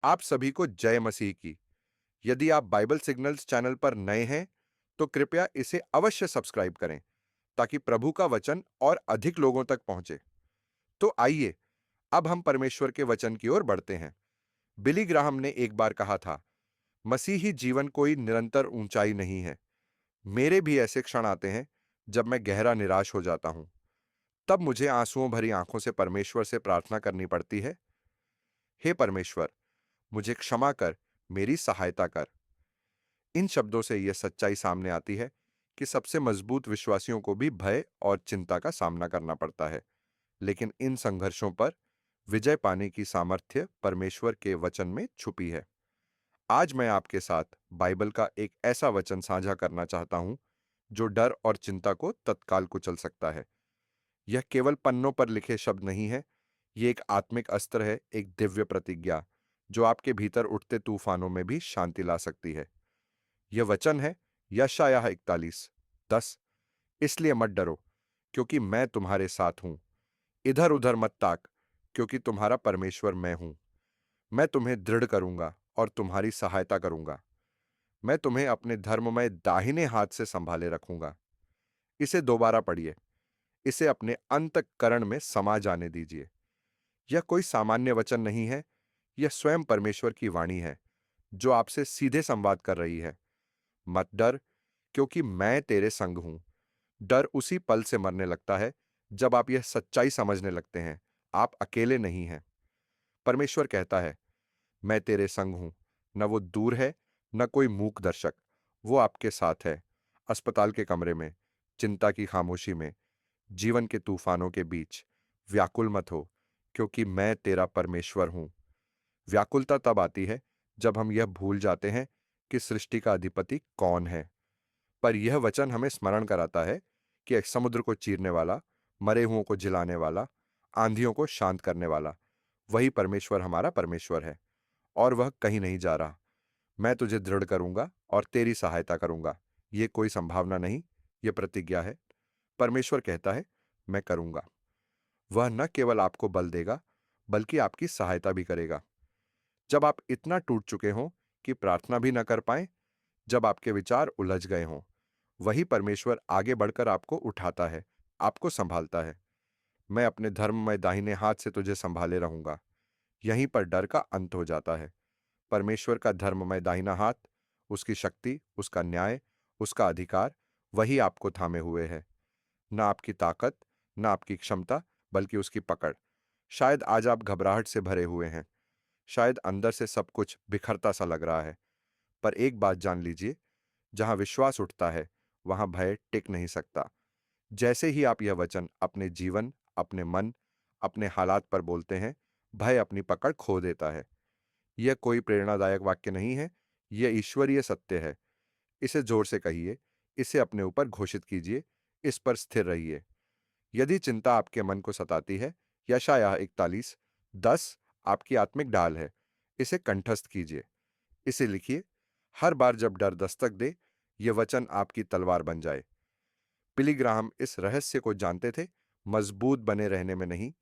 आप सभी को जय मसीह की। यदि आप बाइबल सिग्नल्स चैनल पर नए हैं, तो कृपया इसे अवश्य सब्सक्राइब करें, ताकि प्रभु का वचन और अधिक लोगों तक पहुंचे। तो आइए, अब हम परमेश्वर के वचन की ओर बढ़ते हैं। बिली ग्राहम ने एक बार कहा था, मसीही जीवन कोई निरंतर ऊंचाई नहीं है। मेरे भी ऐसे क्षण आते हैं जब मैं गहरा निराश हो जाता हूं। तब मुझे आंसुओं भरी आंखों से परमेश्वर से प्रार्थना करनी पड़ती है, हे परमेश्वर, मुझे क्षमा कर, मेरी सहायता कर। इन शब्दों से यह सच्चाई सामने आती है कि सबसे मजबूत विश्वासियों को भी भय और चिंता का सामना करना पड़ता है, लेकिन इन संघर्षों पर विजय पाने की सामर्थ्य परमेश्वर के वचन में छुपी है। आज मैं आपके साथ बाइबल का एक ऐसा वचन साझा करना चाहता हूं जो डर और चिंता को तत्काल कुचल सकता है। यह केवल पन्नों पर लिखे शब्द नहीं है, यह एक आत्मिक अस्त्र है, एक दिव्य प्रतिज्ञा जो आपके भीतर उठते तूफानों में भी शांति ला सकती है। यह वचन है यशायाह 41:10। इसलिए मत डरो, क्योंकि मैं तुम्हारे साथ हूं। इधर उधर मत ताक, क्योंकि तुम्हारा परमेश्वर मैं हूं। मैं तुम्हें दृढ़ करूंगा और तुम्हारी सहायता करूंगा। मैं तुम्हें अपने धर्ममय दाहिने हाथ से संभाले रखूंगा। इसे दोबारा पढ़िए। इसे अपने अंतःकरण में समा जाने दीजिए। यह कोई सामान्य वचन नहीं है, यह स्वयं परमेश्वर की वाणी है, जो आपसे सीधे संवाद कर रही है। मत डर, क्योंकि मैं तेरे संग हूं। डर उसी पल से मरने लगता है जब आप यह सच्चाई समझने लगते हैं, आप अकेले नहीं हैं। परमेश्वर कहता है, मैं तेरे संग हूं। न वो दूर है, न कोई मूक दर्शक। वो आपके साथ है, अस्पताल के कमरे में, चिंता की खामोशी में, जीवन के तूफानों के बीच। व्याकुल मत हो, क्योंकि मैं तेरा परमेश्वर हूं। व्याकुलता तब आती है जब हम यह भूल जाते हैं कि सृष्टि का अधिपति कौन है। पर यह वचन हमें स्मरण कराता है कि एक समुद्र को चीरने वाला, मरे हुओं को जिलाने वाला, आंधियों को शांत करने वाला, वही परमेश्वर हमारा परमेश्वर है, और वह कहीं नहीं जा रहा। मैं तुझे दृढ़ करूंगा और तेरी सहायता करूंगा। यह कोई संभावना नहीं, यह प्रतिज्ञा है। परमेश्वर कहता है, मैं करूंगा। वह न केवल आपको बल देगा, बल्कि आपकी सहायता भी करेगा। जब आप इतना टूट चुके हों कि प्रार्थना भी न कर पाएं, जब आपके विचार उलझ गए हों, वही परमेश्वर आगे बढ़कर आपको उठाता है, आपको संभालता है। मैं अपने धर्म में दाहिने हाथ से तुझे संभाले रहूंगा। यहीं पर डर का अंत हो जाता है। परमेश्वर का धर्ममय दाहिना हाथ, उसकी शक्ति, उसका न्याय, उसका अधिकार, वही आपको थामे हुए है। न आपकी ताकत, न आपकी क्षमता, बल्कि उसकी पकड़। शायद आज आप घबराहट से भरे हुए हैं, शायद अंदर से सब कुछ बिखरता सा लग रहा है। पर एक बात जान लीजिए, जहां विश्वास उठता है, वहां भय टिक नहीं सकता। जैसे ही आप यह वचन अपने जीवन, अपने मन, अपने हालात पर बोलते हैं, भय अपनी पकड़ खो देता है। यह कोई प्रेरणादायक वाक्य नहीं है, यह ईश्वरीय सत्य है। इसे जोर से कहिए, इसे अपने ऊपर घोषित कीजिए, इस पर स्थिर रहिए। यदि चिंता आपके मन को सताती है, यशायाह 41:10 आपकी आत्मिक ढाल है। इसे कंठस्थ कीजिए, इसे लिखिए। हर बार जब डर दस्तक दे, यह वचन आपकी तलवार बन जाए। बिली ग्राहम इस रहस्य को जानते थे, मजबूत बने रहने में नहीं,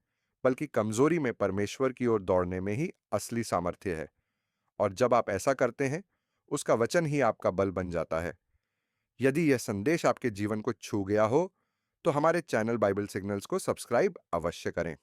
बल्कि कमजोरी में परमेश्वर की ओर दौड़ने में ही असली सामर्थ्य है। और जब आप ऐसा करते हैं, उसका वचन ही आपका बल बन जाता है। यदि यह संदेश आपके जीवन को छू गया हो, तो हमारे चैनल बाइबल सिग्नल्स को सब्सक्राइब अवश्य करें।